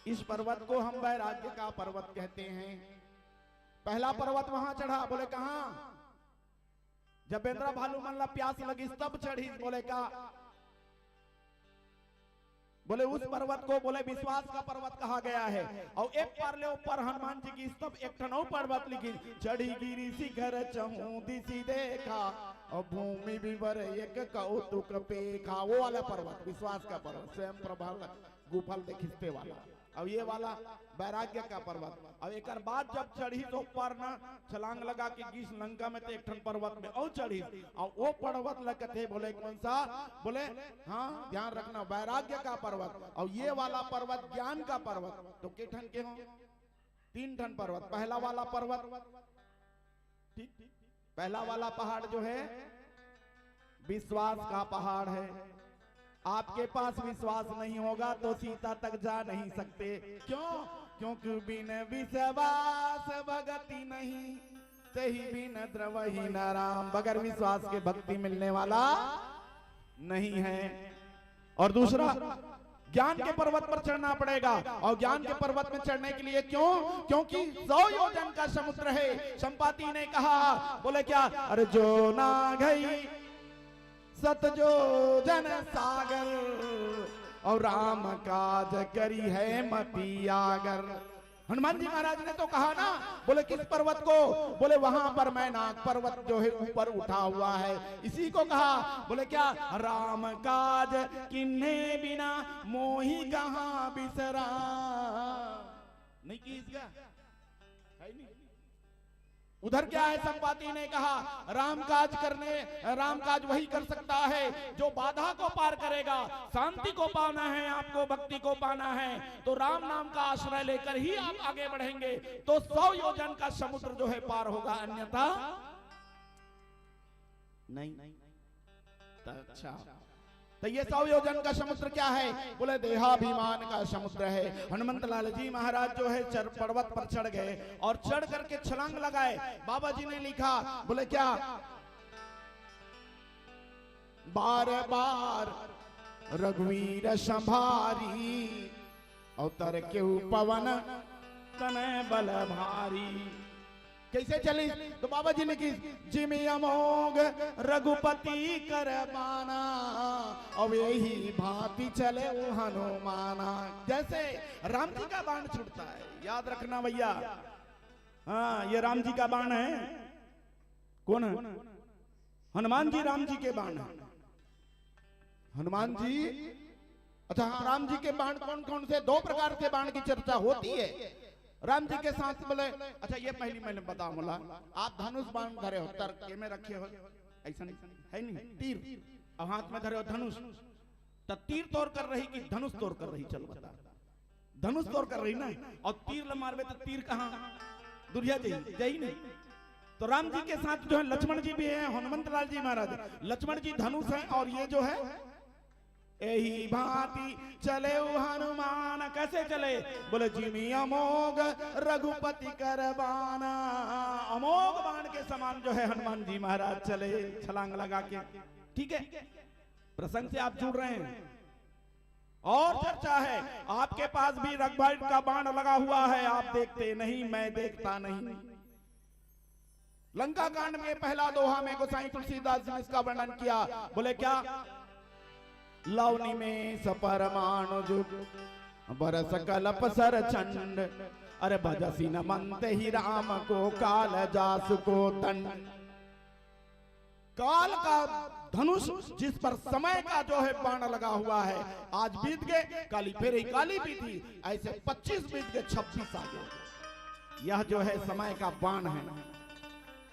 इस पर्वत को हम वैराग्य का पर्वत कहते हैं। पहला पर्वत वहां चढ़ा, बोले कहां? जब बेंद्रा भालू मन ला प्यास लगी तब चढ़ी, बोले का? बोले उस पर्वत को बोले विश्वास का पर्वत कहा गया है। और एक पार ले ऊपर हनुमान जी की स्तंभ एक ठनौ पर्वत लिखी, चढ़ी गिरी शिखर चहु दिशि देखा और भूमि विवर एक कौतुक पेखा। वो वाला पर्वत विश्वास का पर्वत, स्वयं प्रभा गुफल खिंचते वाला। और ये वाला वैराग्य का पर्वत। और एक बाद जब चढ़ी तो ऊपर ना छलांग लगा के गीस लंका में तो एक ठन पर्वत में और चढ़ी, और वो पर्वत लगते बोले कौन सा? बोले हाँ ध्यान रखना, वैराग्य का पर्वत। और ये वाला पर्वत ज्ञान का पर्वत। तो के ठन के हो? 3 ठन पर्वत। पहला वाला पर्वत ठीक, पहला वाला पहाड़ जो है विश्वास का पहाड़ है। आपके पास विश्वास नहीं होगा तो सीता तक जा नहीं सकते। क्यों? क्योंकि बिन विश्वास भगति नहीं, सही बिन द्रवही न राम। बगैर विश्वास के भक्ति मिलने वाला नहीं है। और दूसरा ज्ञान के पर्वत पर चढ़ना पड़ेगा। और ज्ञान के पर्वत में चढ़ने के लिए क्यों? क्योंकि 100 योजन का समुद्र है। संपाति ने कहा, बोले क्या? अरे जो ना गई सतजो जन सागर और राम काज करी है मती आगर। हनुमान जी महाराज ने तो कहा ना, बोले किस पर्वत को? बोले वहां पर मैनाक पर्वत जो है ऊपर उठा हुआ है, इसी को कहा। बोले क्या? राम काज किन्ने बिना मोही कहां बिसरा। नहीं की इसका है नहीं। उधर क्या है? संपाति ने कहा राम काज वही कर सकता है जो बाधा को पार करेगा। शांति को पाना है, आपको भक्ति को पाना है, तो राम नाम का आश्रय लेकर ही आप आगे बढ़ेंगे तो 100 योजन का समुद्र जो है पार होगा, अन्यथा नहीं। अच्छा, तो ये 100 योजन का समुद्र क्या है? बोले देहाभिमान का समुद्र है। हनुमंत लाल जी महाराज जो है पर्वत पर चढ़ गए और चढ़ करके छलांग लगाए। बाबा जी ने लिखा, बोले क्या? बार बार रघुवीर संभारी अवतर के पवन तनय बल भारी। कैसे चली? तो बाबा जी ने की, जिमि अमोघ रघुपति कर बाना और यही भांति चले वो हनुमाना। जैसे राम जी का बाण छूटता है, याद रखना भैया। हाँ, ये राम जी का बाण है। कौन है? हनुमान जी राम जी के बाण है। हनुमान जी, अच्छा राम जी के बाण कौन कौन से? 2 प्रकार के बाण की चर्चा होती है राम जी के साथ। बोले अच्छा ये पहली मैंने बता मोला, आप धनुष बाण धरे हो, तर्क में रखे हो, ऐसा नहीं है नहीं, तीर और हाथ में धरे हो धनुष, तो तीर तोड़ कर रही कि धनुष तोड़ कर रही? चलो बता। धनुष तोड़ कर रही ना, और तीर मारवे तो तीर कहां? दुर्या जी जय नहीं। तो राम जी के साथ जो है लक्ष्मण जी भी है, हनुमंत लाल जी महाराज। लक्ष्मण जी धनुष है और ये जो है यही भांति चले हनुमान। कैसे चले? बोले जिमि अमोघ रघुपति कर बाना। अमोघ बाण के समान जो है हनुमान जी महाराज चले छलांग लगा के। ठीक है, प्रसंग से आप जुड़ रहे हैं और चर्चा है। आपके पास भी रघुवीर का बाण लगा हुआ है, आप देखते नहीं, मैं देखता नहीं। लंका कांड में पहला दोहा में गोसाई तुलसीदास जी ने इसका वर्णन किया। बोले क्या? लवनी में सपरमाणु जुग बरस कलप सर चंड अरे भजसी न मनते ही राम को काल जासु को तंड। काल का धनुष जिस पर समय का जो है बाण लगा हुआ है, आज बीत गए, काली फेरी काली बीती, ऐसे 25 बीत गए, 26 आ गए। यह जो है समय का बाण है।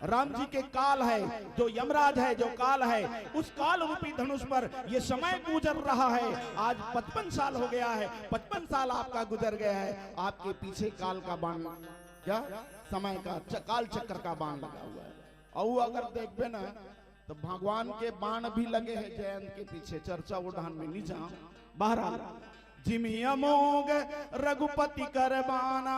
राम जी के काल है, जो यमराज है, जो काल है, उस काल रूपी धनुष पर ये समय गुजर रहा है। आज 55 साल हो गया है, 55 साल आपका गुजर गया है, आपके पीछे काल का बाण, क्या समय का काल चक्र का बाण लगा हुआ है। और अगर देखबे ना तो भगवान के बाण भी लगे हैं जयंत के पीछे। चर्चा उड़ान में नहीं जाऊं, बहरहाल जिमि अमोघ रघुपति करबाना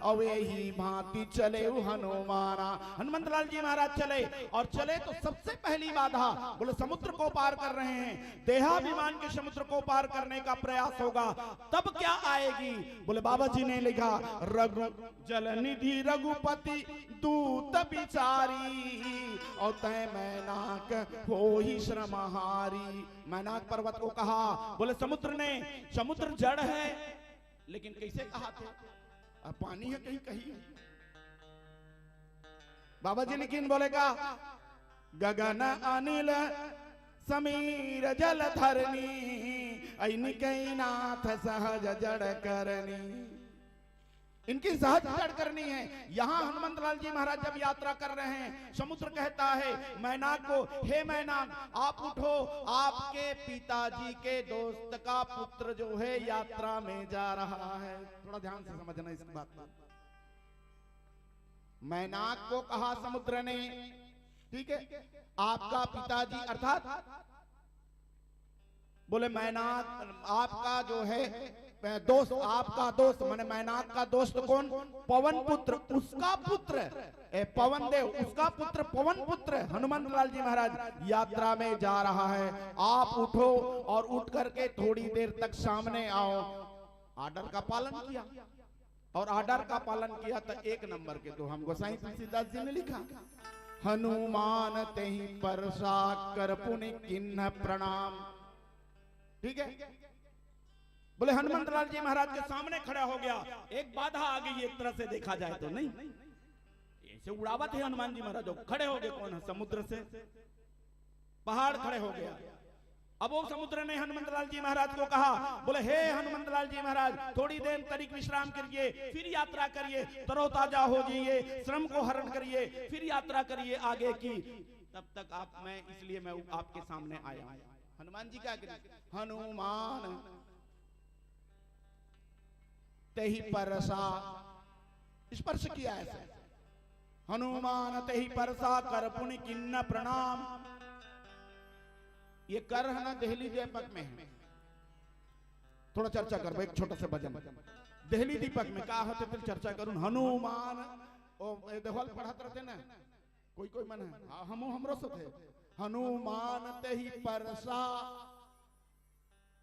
और यही भांति चले हनुमाना। हनुमंत लाल जी महाराज चले और चले तो सबसे पहली बाधा बोले समुद्र को पार कर रहे हैं, देहाभिमान के समुद्र को पार करने का प्रयास होगा, तब क्या आएगी? बोले बाबा जी ने लिखा रघु जल निधि रघुपति दूत बिचारी और तय मैनाक हो ही श्रमहारी। मैनाक पर्वत को कहा, बोले समुद्र ने, समुद्र जड़ है लेकिन कैसे कहा थे? अब पानी है कहीं कहीं। बाबा जी लेकिन बोलेगा गगन अनिल समीर जल धरनी ऐनी कई नाथ सहज जड़ करनी। इनकी सहज जड़ करनी है। यहां हनुमंत लाल जी महाराज जब यात्रा कर रहे हैं, समुद्र कहता है मैनाक को, हे मैनाक आप उठो, आपके पिताजी के दोस्त का पुत्र जो है यात्रा में जा रहा है। थोड़ा ध्यान से समझना इस बात को। मैनाक को कहा समुद्र ने, ठीक है, आपका पिताजी अर्थात बोले मैनाक आपका जो है दोस्त, आपका दोस्त माने मैनाक का दोस्त कौन? पवन पुत्र, उसका पुत्र पवन देव, उसका पुत्र पवन पुत्र हनुमंत लाल जी महाराज यात्रा में जा रहा है। आप उठो और उठ करके थोड़ी देर तक सामने आओ। आर्डर का पालन किया और आर्डर का पालन किया तो एक नंबर के तो हम गोसाई तुलसीदास जी ने लिखा हनुमान तेहि परसा कर पुनि किन्ह प्रणाम। ठीक है, बोले हनुमंत लाल जी महाराज के सामने खड़ा हो गया। एक बाधा आ गई एक तरह से देखा जाए तो, नहीं ऐसे उड़ावत है हनुमान जी महाराज खड़े हो गए। कौन है? समुद्र से पहाड़ खड़े हो गया। अब वो समुद्र ने हनुमंत लाल जी महाराज को कहा, बोले हे हनुमंत लाल जी महाराज थोड़ी देर तनिक विश्राम करिए, फिर यात्रा करिए, तरोताजा हो जाइए, श्रम को हरण करिए, फिर यात्रा करिए आगे की। तब तक आप इसलिए मैं आपके सामने आया। हनुमान जी क्या करें? हनुमान तेहि परसा, स्पर्श किया ऐसे, हनुमान तेहि परसा कर पुनि किन्न प्रणाम। ये कर है ना देहली दीपक में है, थोड़ा चर्चा कर, एक छोटा सा भजन देहली दीपक में कहा होते फिर चर्चा करूं। हनुमान ओ देखो पढ़ाते रहते ना कोई कोई मन है, हमरो से थे। हनुमान तेहि परसा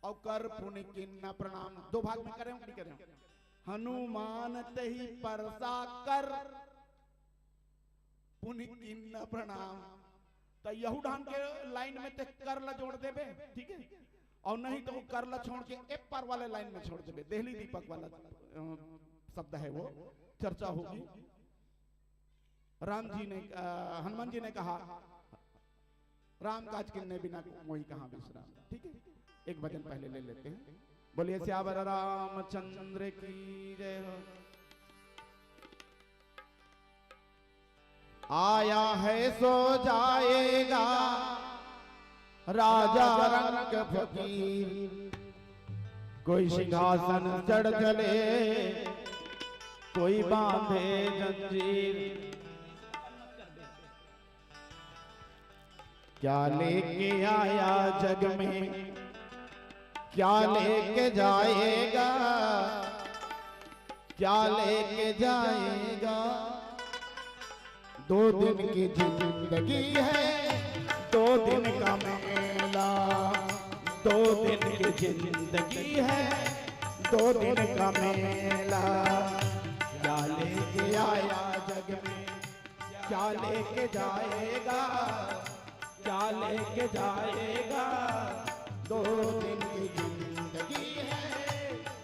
और कर पुनि किन्न प्रणाम। दो भाग में करें नहीं करें? हनुमान तेहि परसा कर पुनि किन्न प्रणाम। तो यहू ढंग के लाइन में ते कर ला जोड़ देबे, ठीक है, और नहीं तो कर ला छोड़ के एक पार वाले लाइन में छोड़ देबे। देहली दीपक वाला शब्द है वो, चर्चा होगी। राम जी ने हनुमान जी ने कहा राम काज किन्ने बिना मोहि कहां विश्राम। ठीक है, एक भजन पहले ले लेते हैं। बोलिए श्यावर रामचंद्र की जय हो। आया है सो जाएगा राजा रंग फकीर, कोई सिंहासन चढ़ चले कोई बांधे जंजीर। क्या लेके आया जग में क्या लेके जाएगा, क्या लेके जाएगा। 2 दिन की जिंदगी है 2 दिन का मेला, 2 दिन की जिंदगी है 2 दिन का मेला। क्या लेके आया जग में क्या लेके जाएगा, क्या लेके जाएगा। 2 दिन की जिंदगी है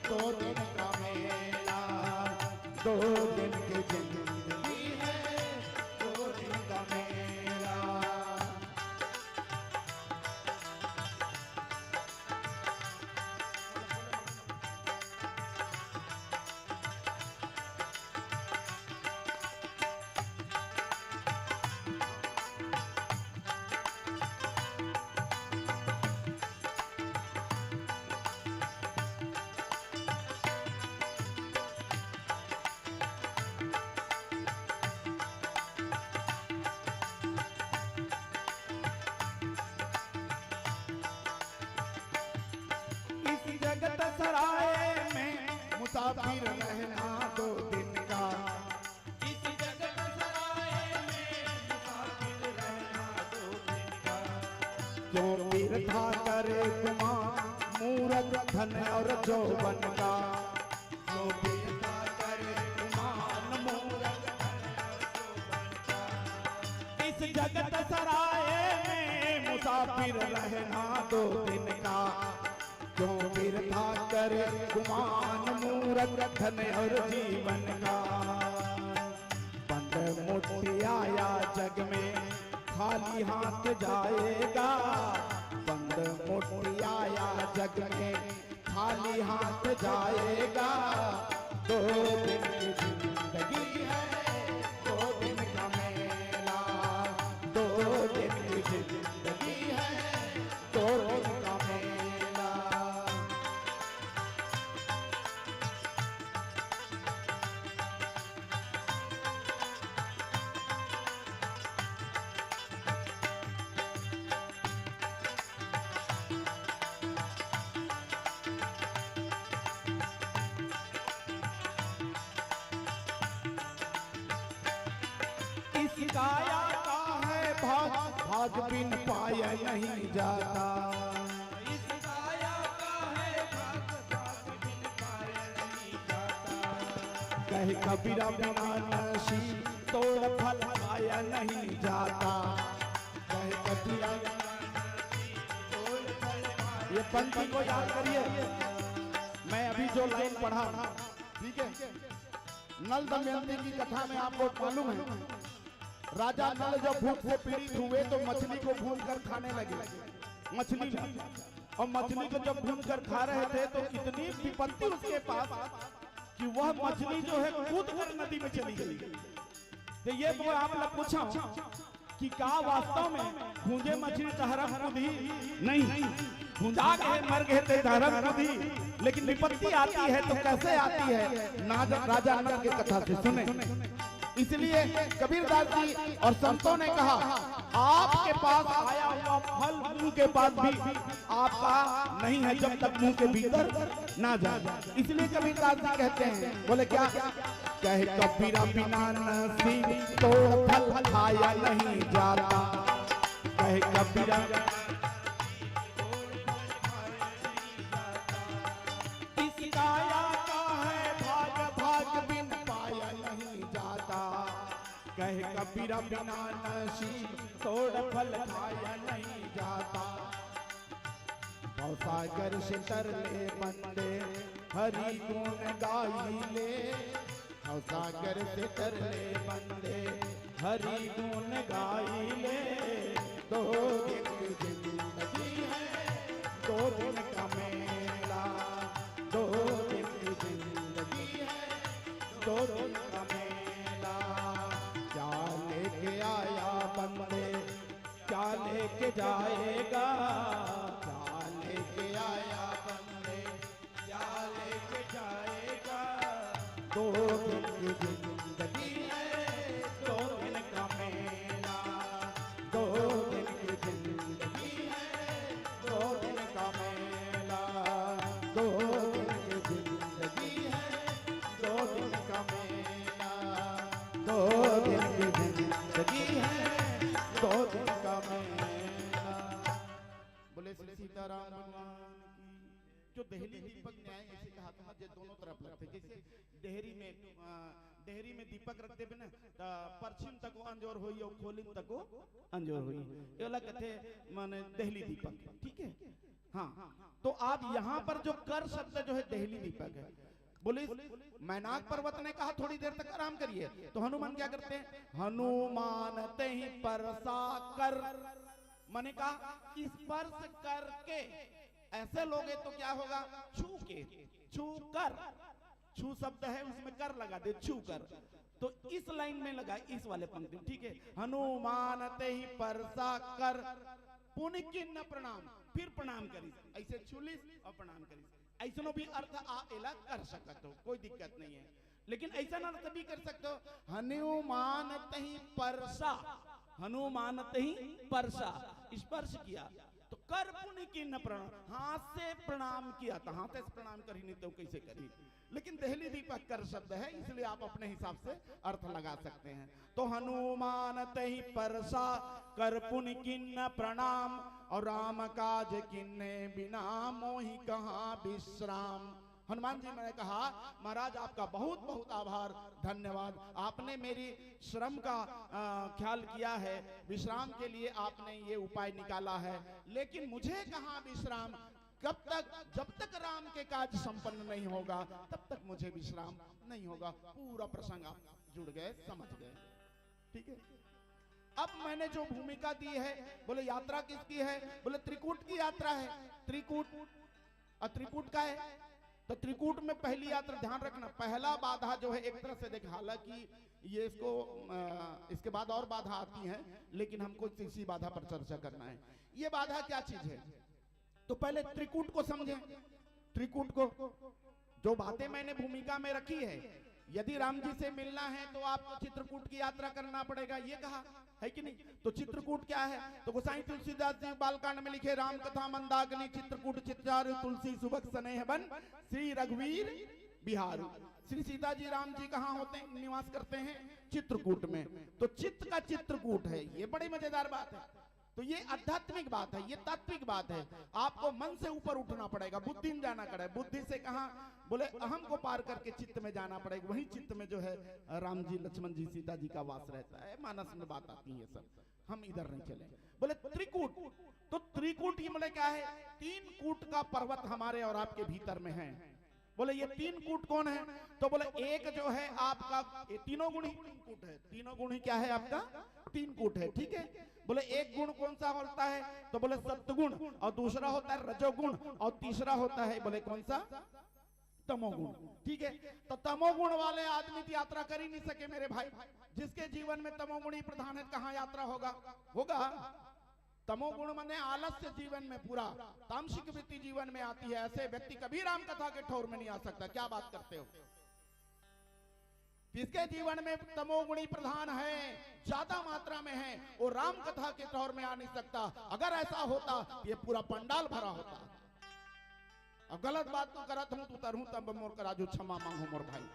2 दिन का मेला, 2 दिन की जिंदगी है 2 दिन का मेला। सराय में मुसाफिर रहना 2 दिन का। इस जगत सराय में मुसाफिर रहना 2 दिन का। क्यों बिरथा करे गुमान मूरत धन और जौवन का। क्यों बिरथा करे गुमान मूरत धन और जौवन का। इस जगत सराय में मुसाफिर रहना 2 दिन का। क्यों बिरथा करे गुमान मूरत धन और जीवन का। बंद मुट्ठी आया जग में खाली हाथ जाएगा। बंद मुट्ठी आया जग में खाली हाथ जाएगा। 2 दिन की जिंदगी है 2 दिन का मेला। 2 दिन की जिंदगी है 2 दिन का मेला। काया का है भाग भाग बिन पाया नहीं जाता। इस काया का है भाग भाग बिन पाया नहीं जाता। कहे कबीरा बिना नसीब तोड़ फल पाया नहीं जाता। कहे कबीरा बिना नसीब तोड़ फल पाया। ये पंक्ति को याद करिए। मैं अभी जो लाइन पढ़ा, ठीक है, नल दमयंती की कथा में आपको मालूम है राजा नल जब भूख से पीड़ित हुए तो मछली को भून कर खाने लगे। मछली और मछली को जब भून कर खा रहे थे तो इतनी विपत्ति उसके पास कि वह मछली जो है कूद कर नदी में चली गई। तो ये तो आप लोग पूछा कि क्या वास्तव में भूंजे मछली धर्म खुदी नहीं, भूंजा गए मर गए थे धर्म खुदी। लेकिन विपत्ति आती है तो कैसे आती है राजा नल की कथा से सुने। इसलिए कबीरदास जी और संतों ने कहा आपके पास आया हुआ फल मुंह के पास भी आपका नहीं है जब तक मुंह के भीतर ना जाए। इसलिए कबीरदास जी कहते हैं, बोले क्या, कहे कबीरा बिना नसीब तो फल खाया नहीं जाता। कहे कबीरा इस काया का है भाग भाग बिन पाया नहीं जाता। कहे कबीरा बिना नसीब तोड़ फल खाया नहीं जाता। भवसागर से तरले बंदे हरि गुण गाई ले। भवसागर से तरले बंदे हरि गुण गाई ले। 2 दिन की जिंदगी है 2 दिन का मेला। 2 दिन की जिंदगी है 2 दिन का मेला। क्या लेके आया बंदे क्या लेके जाएगा। क्या लेके आया बंदे क्या लेके जाएगा। 2 दिन की जिंदगी है 2 दिन का मेला। 2 दिन की जिंदगी है 2 दिन का मेला। 2 दिन की जिंदगी है 2 दिन का मेला। 2 दिन की जिंदगी है 2 दिन का मेला। बोले श्री सीताराम भगवान की। जो देहली दीपक न्याय ऐसे कहा था जो दोनों तरफ लगते, जैसे डेहरी में दीपक रखते भी ना तो पश्चिम तक वो अंजोर हुई और खोलिन तक वो अंजोर हुई। ये वाला कहते माने देहली दीपक, ठीक है। हाँ, तो आप यहाँ पर जो कर शब्द जो है देहली दीपक है। बोले मैनाक पर्वत ने कहा थोड़ी देर तक आराम करिए, तो हनुमान क्या करते हैं, हनुमान ते ही परसा कर, मैंने कहा स्पर्श करके ऐसे लोगे तो क्या होगा, छू के, छू कर, छू शब्द है उसमें कर लगा दे, छू कर, तो इस लाइन में लगा इस वाले पंक्ति में, ठीक है। हनुमान ते ही परसा कर पुण्य की न प्रणाम, फिर प्रणाम करी, ऐसे छुलिस और प्रणाम करी, ऐसा भी अर्थ आप एला कर सकते हो, कोई दिक्कत नहीं है। लेकिन ऐसा अर्थ भी कर सकते हो, हनुमान ते ही परसा, हनुमान ते ही परसा, स्पर्श किया, तो कर पुण्य की न प्रणाम, हाथ से प्रणाम किया था, हाथ से प्रणाम करी नहीं तो कैसे करी, लेकिन देहली दीपक कर शब्द है इसलिए आप अपने हिसाब से अर्थ लगा सकते हैं। तो हनुमान तहि परसा कर पुण्य किन्न प्रणाम, और राम काज किन्ने बिना मोहि कहाँ विश्राम। हनुमान जी मैंने कहा महाराज आपका बहुत बहुत आभार, धन्यवाद, आपने मेरी श्रम का ख्याल किया है, विश्राम के लिए आपने ये उपाय निकाला है, लेकिन मुझे कहाँ विश्राम, कब तक, जब तक राम के काज संपन्न नहीं होगा तब तक मुझे विश्राम नहीं होगा। पूरा प्रसंग आप जुड़ गए, समझ गए, ठीक है। अब मैंने जो भूमिका दी है, बोले यात्रा किसकी है, बोले त्रिकूट की यात्रा है। त्रिकूट का है, तो त्रिकूट में पहली यात्रा, ध्यान रखना पहला बाधा जो है एक तरह से देख, हालांकि ये इसके बाद और बाधा आती है, लेकिन हमको इसी बाधा पर चर्चा करना है। ये बाधा क्या चीज है, तो पहले त्रिकूट को समझें। त्रिकूट को, जो बातें मैंने भूमिका में रखी है, यदि राम जी से मिलना है तो आपको चित्रकूट की यात्रा करना पड़ेगा, ये कहा है कि नहीं। तो चित्रकूट क्या है, तो गोसाई तुलसीदास जी बालकांड में लिखे, राम कथा मंदाकिनी चित्रकूट चित्रारु तुलसी सुबक स्नेह बन श्री रघुवीर बिहारू। श्री सीता जी राम जी कहाँ होते हैं, निवास करते हैं चित्रकूट में। तो चित्त का चित्रकूट है, ये बड़ी मजेदार बात है। तो ये आध्यात्मिक बात है, ये तात्विक बात है। आपको मन से ऊपर उठना पड़ेगा, बुद्धि में जाना पड़ेगा। बुद्धि से कहां, बोले अहम को पार करके चित्त में जाना पड़ेगा। वही चित्त में जो है राम जी, लक्ष्मण जी, सीता जी का वास रहता है। मानस में बात आती है सब, हम इधर नहीं चले। बोले त्रिकूट, तो त्रिकूट ये बोले क्या है, 3 कूट का पर्वत हमारे और आपके भीतर में है। बोले ये 3 कूट कौन है, तो बोले एक जो है आपका तीनों गुणी कूट है। तीनों गुणी क्या है आपका, 3 कूट है, ठीक है। बोले एक गुण कौन सा होता है, तो बोले सत्वगुण, और दूसरा होता है रजोगुण, और तीसरा होता है बोले कौन सा, तमोगुण, ठीक है। तो तमोगुण वाले आदमी की यात्रा कर ही नहीं सके मेरे भाई। जिसके जीवन में तमोगुणी प्रधान है, कहाँ यात्रा होगा, तमोगुण माने आलस्य जीवन में, पूरा तामसिक वृत्ति जीवन में आती है। ऐसे व्यक्ति कभी राम कथा के ठौर में नहीं आ सकता। क्या बात करते हो, किसके जीवन में तमोगुणी प्रधान है, ज्यादा मात्रा में है, वो राम कथा के तौर में आ नहीं सकता। अगर ऐसा होता ये पूरा पंडाल भरा होता। अब गलत बात तो करत हूं, तू तरहूं तब मोर करा जो क्षमा मांगू मोर भाई।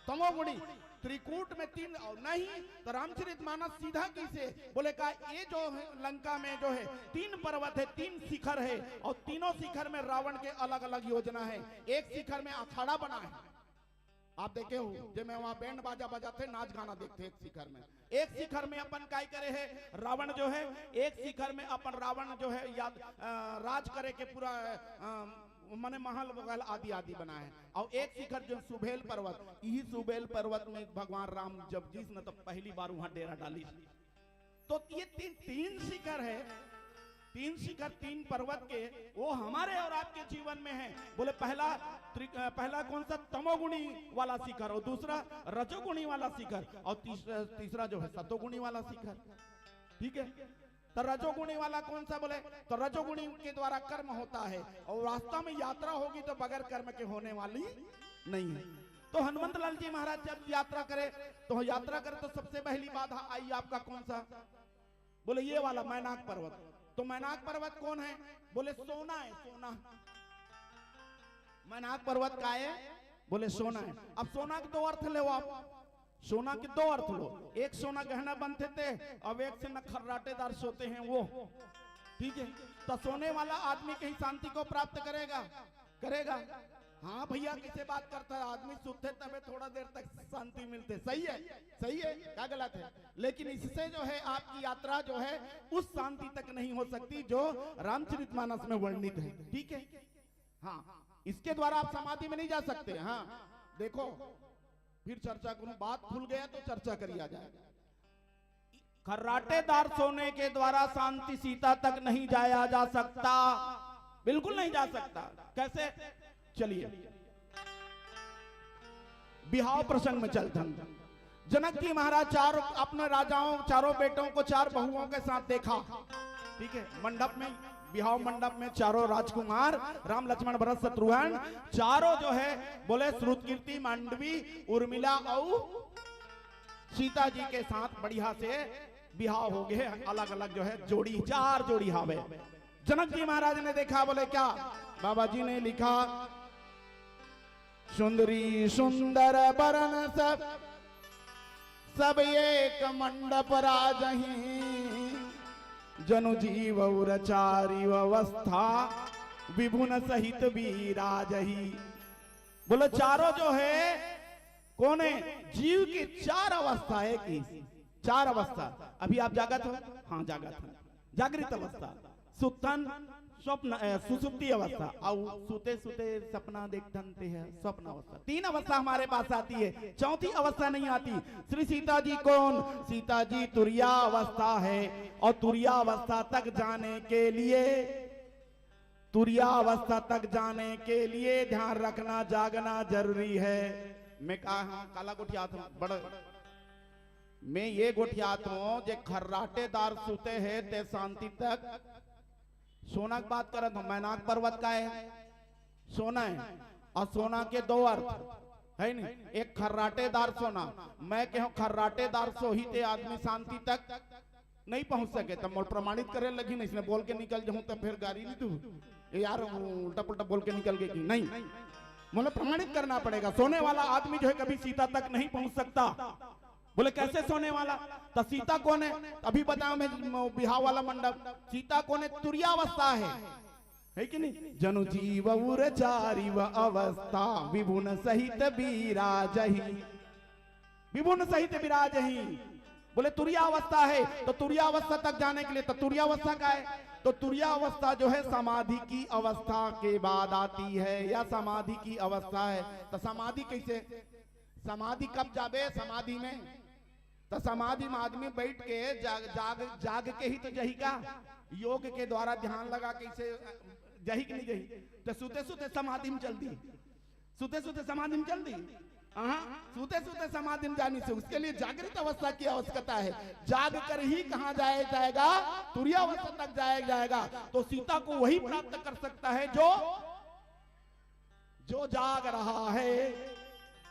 तमोगुणी त्रिकूट में 3 और नहीं तो रामचरितमानस सीधा किसे बोले का, ये जो है लंका में जो है 3 पर्वत है, 3 शिखर है, और तीनों शिखर में रावण के अलग अलग योजना है। एक शिखर में अखाड़ा बना है, आप देखे हो, जब मैं वहां बैंड बाजा बजाते नाच गाना देखते। एक शिखर में, एक शिखर में अपन काय करे है, रावण जो है एक शिखर में अपन रावण जो है याद राज करे के पूरा माने महल वगैरह आदि आदि बना है। और एक शिखर जो सुबेल पर्वत, यही सुबेल पर्वत में भगवान राम जब जिस न तो पहली बार वहां डेरा डाली। तो ये 3 शिखर है, 3 शिखर 3 पर्वत के, वो हमारे और आपके जीवन में है। बोले पहला कौन सा, तमोगुणी वाला शिखर, और दूसरा रजोगुणी वाला शिखर, और तीसरा जो है सतोगुणी वाला शिखर, ठीक है। तो रजोगुणी वाला कौन सा, बोले तो रजोगुणी के द्वारा कर्म होता है, और वास्तव में यात्रा होगी तो बगैर कर्म के होने वाली नहीं है। तो हनुमंत लाल जी महाराज जब यात्रा करे, तो यात्रा करे तो सबसे पहली बाधा आई आपका कौन सा, बोले ये वाला मैनाक पर्वत। तो मैनाक पर्वत कौन है, बोले सोना है, सोना। मैनाक पर्वत का है, बोले सोना है। अब सोना के 2 अर्थ ले आप, सोना के 2 अर्थ लो। एक सोना गहना बनते थे, अब एक से न खर्राटेदार सोते हैं वो, ठीक है। तो सोने वाला आदमी कहीं शांति को प्राप्त करेगा। हाँ भैया किसे बात करता है, आदमी सोते तबे थोड़ा देर तक शांति मिलते, सही है क्या गलत है। लेकिन इससे जो है आपकी यात्रा जो है उस शांति तक नहीं हो सकती जो रामचरितमानस में वर्णित है, ठीक है। हाँ, इसके द्वारा आप समाधि में नहीं जा सकते। हाँ देखो, फिर चर्चा करूं, बात खुल गया तो चर्चा करिया जाएगा। खर्राटेदार सोने के द्वारा शांति सीता तक नहीं जाया जा सकता, बिल्कुल नहीं जा सकता। कैसे, चलिए बिहाव प्रसंग में चलते हैं। जनक जी महाराज अपने राजाओं, चारों बेटों को 4 बहुओं के साथ देखा, ठीक है। मंडप में, बिहाव मंडप में 4 राजकुमार, राम लक्ष्मण भरत शत्रुघ्न, चारों जो है बोले श्रुतकीर्ति, मांडवी, उर्मिला और सीता जी के साथ बढ़िया से बिहाव हो गए। अलग अलग जो है जोड़ी, 4 जोड़ी हावे, जनक जी महाराज ने देखा, बोले क्या? बाबा जी ने लिखा, सुंदरी सुंदर बरन सब एक मंडप राजही, जनु जीव उरचारी अवस्था विभुन सहित विराजही। बोले चारों जो है कौन है? जीव की चार अवस्था है कि चार अवस्था। अभी आप जागत हो? हाँ जागत हो, जागृत अवस्था, सुतन, स्वप्न, सुसुप्ति अवस्था, और सुते सुते सपना देखते हैं स्वप्न अवस्था। तीन अवस्था हमारे पास आती है, चौथी अवस्था नहीं आती। श्री सीता जी कौन? सीता जी तुरिया अवस्था है, और तुरिया अवस्था तक जाने के लिए, तुरिया अवस्था तक जाने के लिए ध्यान रखना, जागना जरूरी है। मैं कहा हाँ काला गोठियात हूं, बड़ा मैं ये गोठियात हूं जे खर्राटेदार सुते है ते शांति तक सोना की बात करत हूं। मैनाक पर्वत का है सोना है, और सोना के दो अर्थ है नहीं, एक खर्राटेदार सोना। मैं कहूं खर्राटेदार सो ही ते आदमी शांति तक नहीं पहुंच सके। तो मोल प्रमाणित करे लगी नहीं, इसने बोल के निकल जाऊं तो फिर गाड़ी नहीं तू यार उल्टा पुल्टा बोल के निकल गई कि नहीं, बोले प्रमाणित करना पड़ेगा। सोने वाला आदमी जो है कभी सीता तक नहीं पहुंच सकता। बोले कैसे सोने वाला? तो सीता कौन है? अभी बताओ मैं बिहार वाला मंडप। सीता कौन है? तुरियावस्था है कि नहीं? जनु जीव उरचारी अवस्था विभुन सहित विराजही, विभुन सहित विराजही। बोले तुरियावस्था है, तो तुरियावस्था तक जाने के लिए, तो तुरियावस्था का है, तो तुरियावस्था जो है समाधि की अवस्था के बाद आती है, या समाधि की अवस्था है। तो समाधि कैसे? समाधि कब जाबे? समाधि में तो समाधि में आदमी बैठ के जाग के ही तो जही का, योग के द्वारा ध्यान लगा कैसे जही कि नहीं जही। तो सुते सुते समाधि में चल दी, सुते सुते समाधि में चल दी, सूते सूते समाधि में जाने से उसके लिए जागृत अवस्था की आवश्यकता है। जाग कर ही कहां जाएगा? तुरियावस्था तक जाएगा। तो सीता को वही प्राप्त कर सकता है जो जाग रहा है।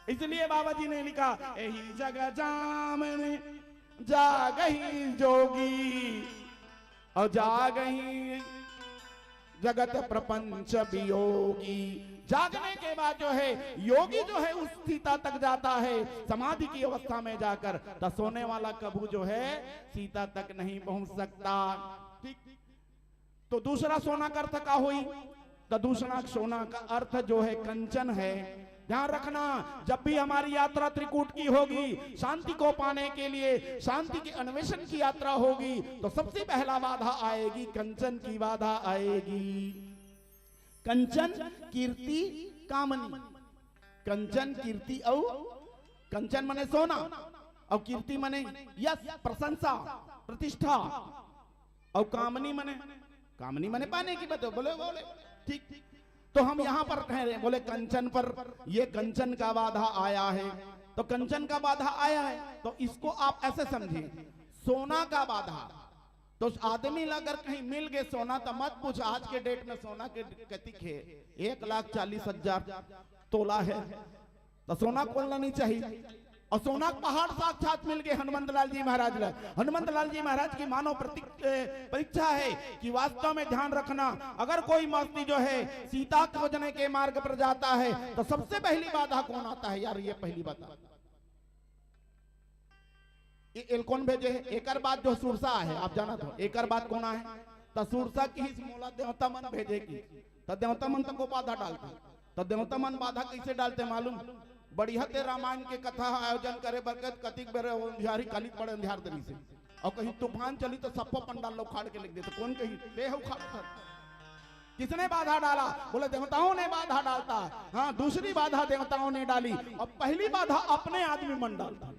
इसलिए बाबा जी ने लिखा, यही जग जामने जागही जोगी, और जागही जगत प्रपंच वियोगी। जागने के बाद जो है योगी जो है उस सीता तक जाता है, समाधि की अवस्था में जाकर। तो सोने वाला कभू जो है सीता तक नहीं पहुंच सकता। ठीक। तो दूसरा सोना का अर्थ का हुई? तो दूसरा सोना का अर्थ जो है कंचन है। ध्यान रखना, जब भी हमारी यात्रा त्रिकूट की होगी, शांति को पाने के लिए, शांति के अन्वेषण की यात्रा होगी, तो सबसे पहला बाधा आएगी, कंचन की बाधा आएगी। कंचन कीर्ति कामनी, कंचन कीर्ति और कंचन मने सोना, और कीर्ति मने यश प्रशंसा प्रतिष्ठा, और कामनी मने पाने की बात। बोले ठीक। तो हम यहाँ पर कह रहे हैं, बोले कंचन पर, ये कंचन का बाधा आया है। तो कंचन का बाधा आया है तो इसको आप ऐसे समझिए, सोना का बाधा। तो आदमी अगर कहीं मिल गए सोना तो मत पूछ, आज के डेट में सोना के कतिक है 1,40,000 तोला है। तो सोना खोलना नहीं चाहिए। और सोना पहाड़ साक्षात मिल गए हनुमंत लाल जी महाराज। हनुमंत लाल जी महाराज की मानव परीक्षा है कि वास्तव में ध्यान रखना, अगर कोई मस्ती जो है सीता खोजने के मार्ग पर जाता है तो सबसे पहली बाधा कौन आता है? यार ये पहली बाधा ये कौन भेजे है? एकर बाद जो सुरसा है, आप जाना तो एकर बाद कौन है? तो सुरसा की ही मोला देवता मन भेजेगी। तो देवता मन तो को बाधा डालता। तो देवता मन बाधा कैसे डालते मालूम? बढ़िया ते रामायण के कथा आयोजन करे बरकत कतिक बेरे अंधियारी काली पड़े अंधियार दरी से, और कहीं तूफान चली तो सबको पंडाल लोग उखाड़ के लिख दे। तो कौन कहीं देह उखाड़? किसने बाधा डाला? बोले देवताओं ने बाधा डालता। हाँ, दूसरी बाधा देवताओं ने डाली, और पहली बाधा अपने आदमी मन डालता।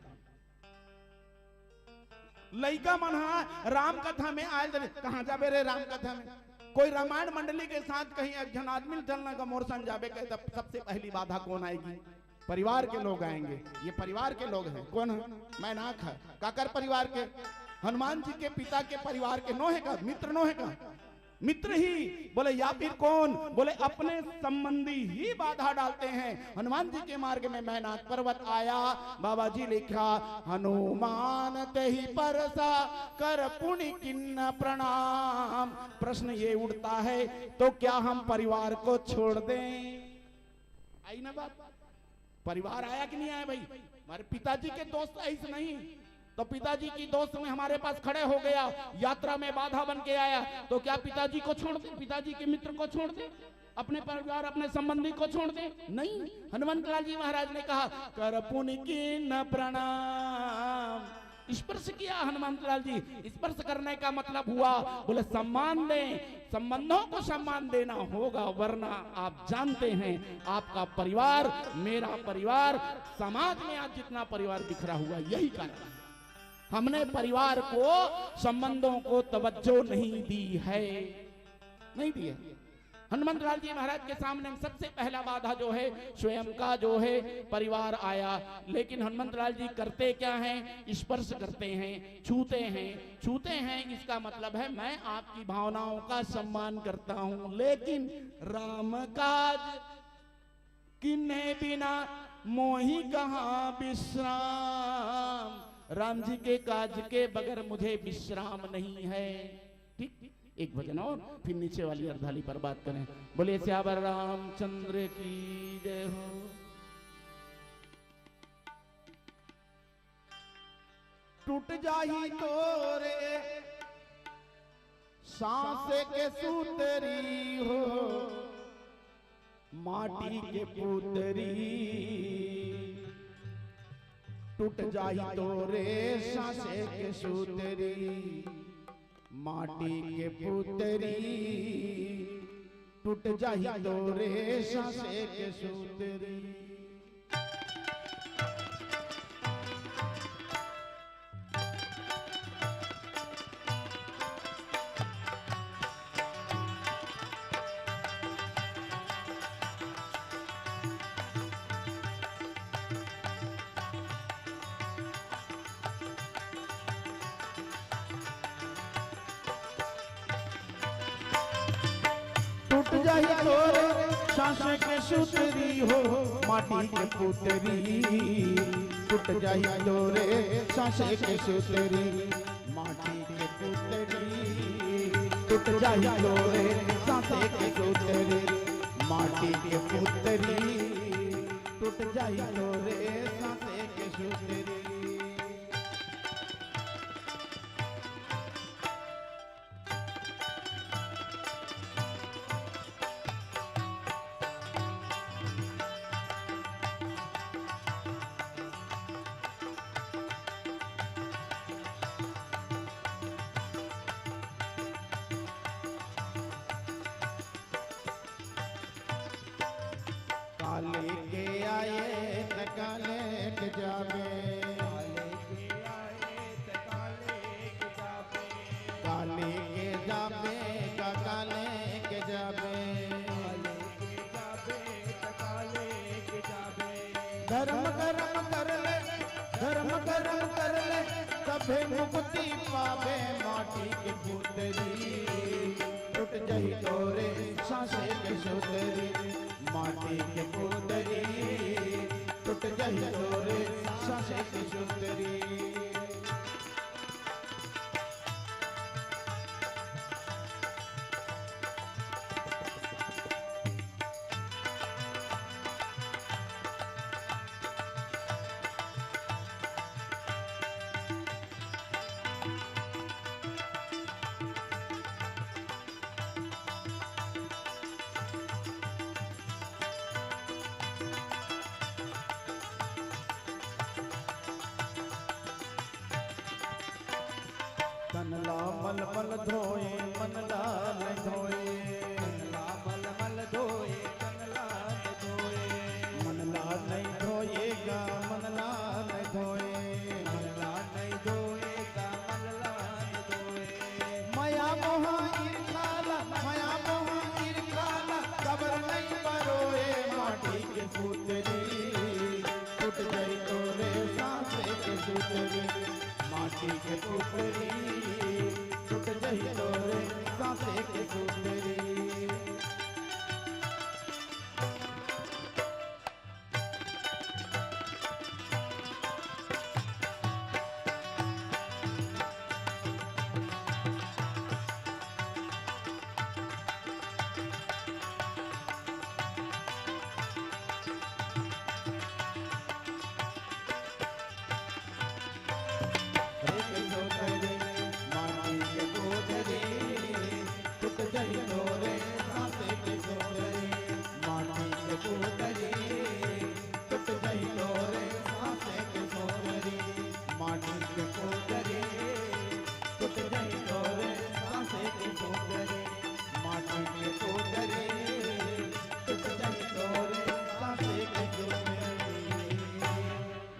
लइका मन राम कथा में आए, कहां जाबे रे राम कथा में? कोई रामायण मंडली के साथ कहीं एक जन आदमी चलना का मोरसन जाबे के, तब सबसे पहली बाधा कौन आएगी? परिवार के लोग आएंगे। ये परिवार के लोग हैं। कौन है? मैनाक है। काकर परिवार के? हनुमान जी के पिता के परिवार के। नोहे का मित्र, नोहे का मित्र ही, बोले या फिर कौन, बोले अपने संबंधी ही बाधा डालते हैं। हनुमान जी के मार्ग में मैनाक पर्वत आया, बाबा जी लिखा हनुमान ते ही परसा कर पुण्य किन्न प्रणाम। प्रश्न ये उठता है तो क्या हम परिवार को छोड़ दें? आई ना बात, परिवार आया कि नहीं आया भाई? हमारे पिताजी के दोस्त ऐसे नहीं, तो पिताजी की दोस्त में हमारे पास खड़े हो गया, यात्रा में बाधा बन के आया, तो क्या पिताजी को छोड़ दे, पिताजी के मित्र को छोड़ दे, अपने परिवार अपने संबंधी को छोड़ दे? नहीं, हनुमंत लाल जी महाराज ने कहा कर पुण्य किन्न प्रणाम। स्पर्श किया हनुमंत लाल जी। स्पर्श करने का मतलब हुआ, बोले सम्मान दें, संबंधों को सम्मान देना होगा, वरना आप जानते हैं आपका परिवार, मेरा परिवार, समाज में आज जितना परिवार बिखरा हुआ यही कारण है। हमने परिवार को, संबंधों को तवज्जो नहीं दी है, नहीं दी है। हनुमंत लाल जी महाराज के सामने सबसे पहला बाधा जो है स्वयं का जो है परिवार आया, लेकिन हनुमंत लाल जी करते क्या हैं? स्पर्श करते हैं, छूते हैं। छूते हैं इसका मतलब है मैं आपकी भावनाओं का सम्मान करता हूं, लेकिन राम काज किन्ने बिना मोही कहां विश्राम। राम जी के काज के बगैर मुझे विश्राम नहीं है। ठीक, एक भजन और फिर नीचे वाली अर्धाली पर बात करें। बोले श्यावर रामचंद्र की जय हो। टूट जाही तोरे सांसे के सूतरी हो, माटी के पुतरी। टूट जाही तोरे सांसे के सूतरी, माटी के पुतरी। टूट जाही तोरे सांसे के सूतरी। टूट जाही तोरे सांसे के सूतरी हो, माटी के पुतरी। टूट जाही तोरे सांसे के सूतरी, माटी के पुतरी। टूट जाही तोरे सांसे के सूतरी, माटी के पुतरी। टूट जाही तोरे सांसे के सूतरी। काले के आए त काले के जावे, काले के आए त काले के जावे। काले के जावे का काले के जावे, काले के जावे त काले के जावे। धर्म कर्म कर ले, धर्म कर्म कर ले, तबे मुक्ति पावे माटी की पुतरी। टूट जाही तोरे सांसे के सूतरी, माटी के पुतरी। टूट जाही तोरे सांसे के सूतरी। तनला मल मल धोए मनला न धोए, तनला मल मल धोए तनला न धोए। मनला नहीं धोएगा मनला न धोए, मनला नहीं धोएगा मनला न धोए। माया मोहा ईर्खाला, माया मोहा ईर्खाला, कबर नहीं परोए माटी के पुतरी। टूट जाही तोरे सांसे के सूतरी, माटी के पुतरी। टूट जाई तोरे सांसे के सुंदरी।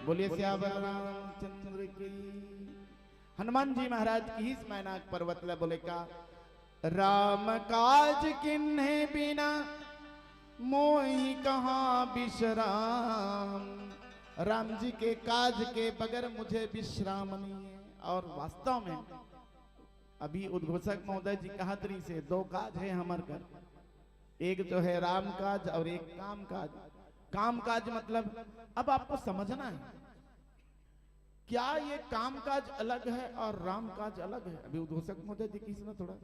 बोलिए सियावर रामचंद्र की। हनुमान जी महाराज की इस मैनाक पर्वत ले बोले का, राम काज किन्हे बिना मोहि कहाँ विश्राम। राम जी के काज के बगैर मुझे विश्राम नहीं है। और वास्तव में अभी उद्घोषक महोदय जी कहा तरी से दो काज है हमारे घर, एक जो है राम काज और एक काम काज। काम काज मतलब अब आपको समझना है क्या ये काम काज अलग है और राम काज अलग है। अभी उद्घोषक महोदय जी किसी ने थोड़ा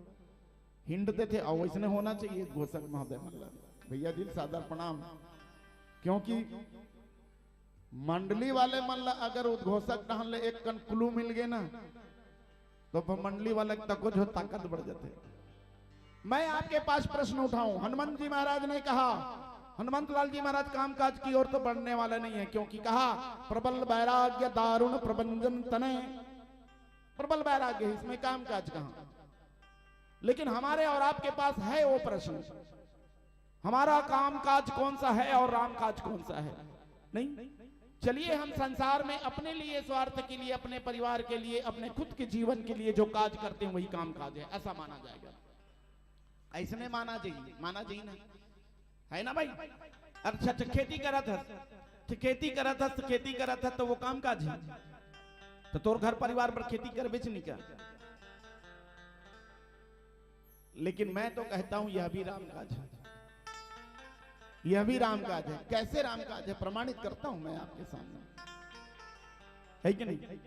हिंट देते और वैसने होना चाहिए उद्घोषक महोदय, मतलब भैया दिल सादर प्रणाम। क्योंकि मंडली वाले मतलब अगर उद्घोषक टहल एक कन क्लू मिल गए ना तो मंडली वाले तक जो ताकत बढ़ जाते। मैं आपके पास प्रश्न उठाऊं, हनुमान जी महाराज ने कहा, हनुमंत लाल जी महाराज कामकाज की ओर तो बढ़ने वाले नहीं है, क्योंकि कहा प्रबल वैराग्य दारुण प्रबंधन तने। प्रबल वैराग्य इसमें कामकाज कहां। लेकिन हमारे और आपके पास है वो प्रश्न, हमारा कामकाज कौन सा है और रामकाज कौन सा है। नहीं, चलिए हम संसार में अपने लिए, स्वार्थ के लिए, अपने परिवार के लिए, अपने खुद के जीवन के लिए जो काज करते हैं वही कामकाज है, ऐसा माना जाएगा। ऐसने माना चाहिए ना, है ना भाई। अच्छा खेती करा था तो वो काम काज है। तो तोर घर परिवार पर खेती कर बेच नहीं क्या। लेकिन मैं तो कहता हूं यह भी राम काज है, यह भी राम काज है। कैसे राम काज है प्रमाणित करता हूं मैं आपके सामने, है कि नहीं।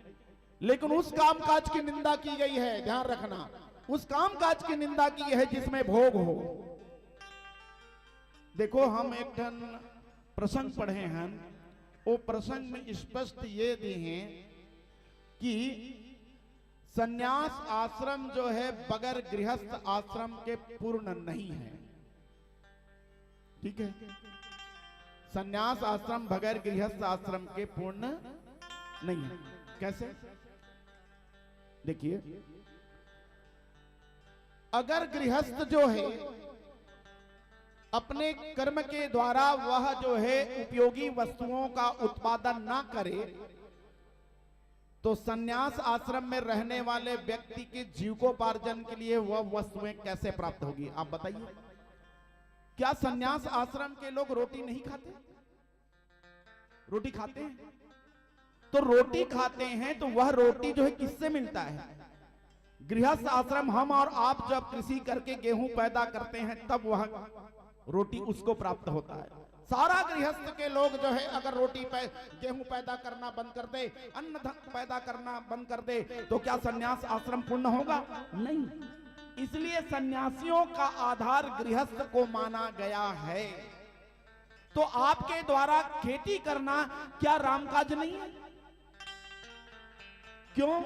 लेकिन उस काम काज की निंदा की गई है, ध्यान रखना, उस काम काज की निंदा की है जिसमें भोग हो। देखो हम एक ठन प्रसंग पढ़े हैं, वो प्रसंग में स्पष्ट ये दिए हैं कि सन्यास आश्रम जो है बगैर गृहस्थ आश्रम के पूर्ण नहीं है। ठीक है, सन्यास आश्रम बगैर गृहस्थ आश्रम के पूर्ण नहीं है। कैसे? देखिए, अगर गृहस्थ जो है अपने कर्म के द्वारा वह जो है उपयोगी वस्तुओं का उत्पादन ना करे तो सन्यास आश्रम में रहने वाले व्यक्ति के जीविकोपार्जन के लिए वह वस्तुएं कैसे प्राप्त होगी। आप बताइए, क्या सन्यास आश्रम के लोग रोटी नहीं खाते? रोटी खाते हैं। तो रोटी खाते हैं तो वह रोटी जो है किससे मिलता है? गृहस्थ आश्रम हम और आप जब कृषि करके गेहूं पैदा करते हैं तब वह रोटी उसको प्राप्त होता है। सारा गृहस्थ के लोग जो है अगर गेहूं पैदा करना बंद कर दे, अन्न पैदा करना बंद कर दे तो क्या सन्यास आश्रम पूर्ण होगा? नहीं। इसलिए सन्यासियों का आधार गृहस्थ को माना गया है। तो आपके द्वारा खेती करना क्या रामकाज नहीं है? क्यों?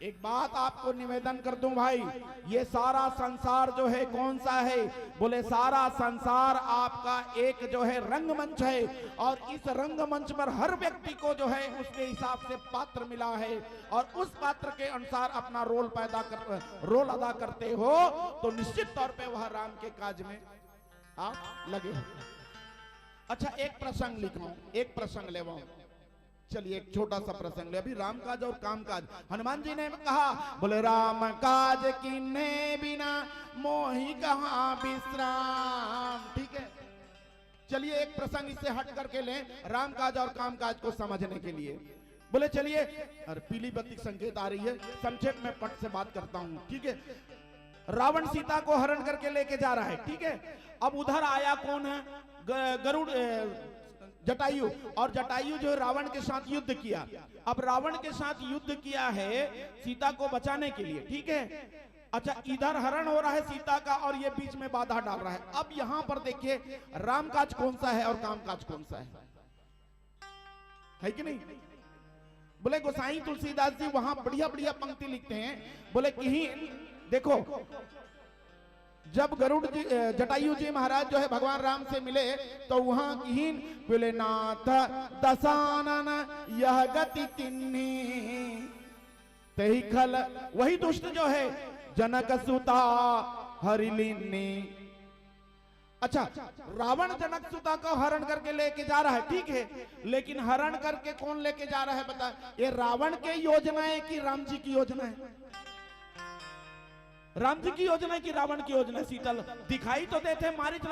एक बात आपको निवेदन कर दूं भाई, ये सारा संसार जो है कौन सा है? बोले सारा संसार आपका एक जो है रंगमंच है, और इस रंगमंच पर हर व्यक्ति को जो है उसके हिसाब से पात्र मिला है, और उस पात्र के अनुसार अपना रोल अदा करते हो तो निश्चित तौर पे वह राम के काज में आप लगे हो। अच्छा, एक प्रसंग लिखो, एक प्रसंग ले। चलिए एक छोटा सा प्रसंग ले। अभी राम काज और काम काज, हनुमान जी ने कहा, बोले राम काज किन्हे बिना मोहि कहाँ विश्राम। ठीक है, चलिए एक प्रसंग इससे हट करके लें राम काज और काम काज को समझने के लिए। बोले चलिए, अरे पीली बत्ती संकेत आ रही है, संक्षेप में पट से बात करता हूं, ठीक है। रावण सीता को हरण करके लेके जा रहा है, ठीक है। अब उधर आया कौन है, गरुड़, जटायु, और जटायु जो है रावण के साथ युद्ध किया। अब रावण के साथ युद्ध किया है सीता को बचाने के लिए, ठीक है। अच्छा, इधर हरण हो रहा है सीता का और ये बीच में बाधा डाल रहा है। अब यहां पर देखिए राम काज कौन सा है और काम काज कौन सा है कि नहीं। बोले गोसाई तुलसीदास जी वहां बढ़िया बढ़िया पंक्ति लिखते हैं, बोले कि देखो जब गरुड़ जी, जटायु जी महाराज जो है भगवान राम से मिले तो वहां की बोले नाथ दशानन यह गति किन्नी तही खल, वही दुष्ट जो है जनक सुता हरिलिनी। अच्छा, रावण जनक सुता को हरण करके लेके जा रहा है, ठीक है, लेकिन हरण करके कौन लेके जा रहा है बता, ये रावण की योजना है कि राम जी की योजना है? राम जी की योजना है कि रावण की योजना है? शीतल दिखाई तो देते मारिच